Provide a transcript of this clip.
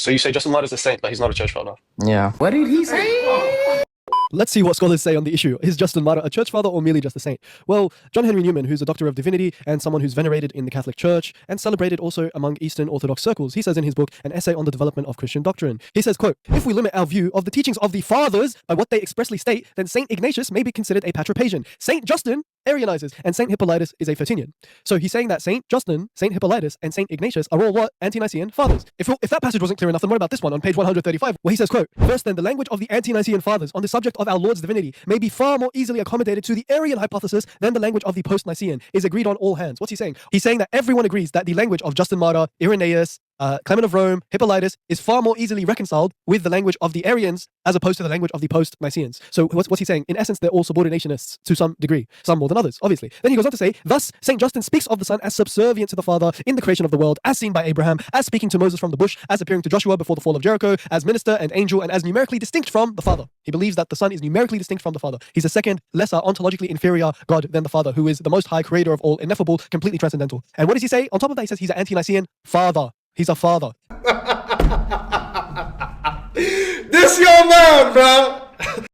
So you say Justin Martyr is a saint, but he's not a church father? Yeah. What did he say? Let's see what scholars say on the issue. Is Justin Martyr a church father or merely just a saint? Well, John Henry Newman, who's a doctor of divinity and someone who's venerated in the Catholic Church and celebrated also among Eastern Orthodox circles, he says in his book, An Essay on the Development of Christian Doctrine, he says, quote, if we limit our view of the teachings of the fathers by what they expressly state, then Saint Ignatius may be considered a patropagian. Saint Justin Arianizes, and Saint Hippolytus is a Photinian. So he's saying that Saint Justin, Saint Hippolytus, and Saint Ignatius are all what? Ante-Nicene fathers. If that passage wasn't clear enough, then what about this one on page 135, where he says, quote, first then, the language of the Ante-Nicene fathers on the subject of our Lord's divinity may be far more easily accommodated to the Arian hypothesis than the language of the post-Nicene is agreed on all hands. What's he saying? He's saying that everyone agrees that the language of Justin Martyr, Irenaeus, Clement of Rome, Hippolytus is far more easily reconciled with the language of the Arians as opposed to the language of the post-Niceans. So what's he saying? In essence, they're all subordinationists to some degree, some more than others, obviously. Then he goes on to say, thus, St. Justin speaks of the Son as subservient to the Father in the creation of the world, as seen by Abraham, as speaking to Moses from the bush, as appearing to Joshua before the fall of Jericho, as minister and angel, and as numerically distinct from the Father. He believes that the Son is numerically distinct from the Father. He's a second, lesser, ontologically inferior God than the Father, who is the most high creator of all, ineffable, completely transcendental. And what does he say? On top of that, he says he's an ante-Nicene father. He's a father. This your man, bro.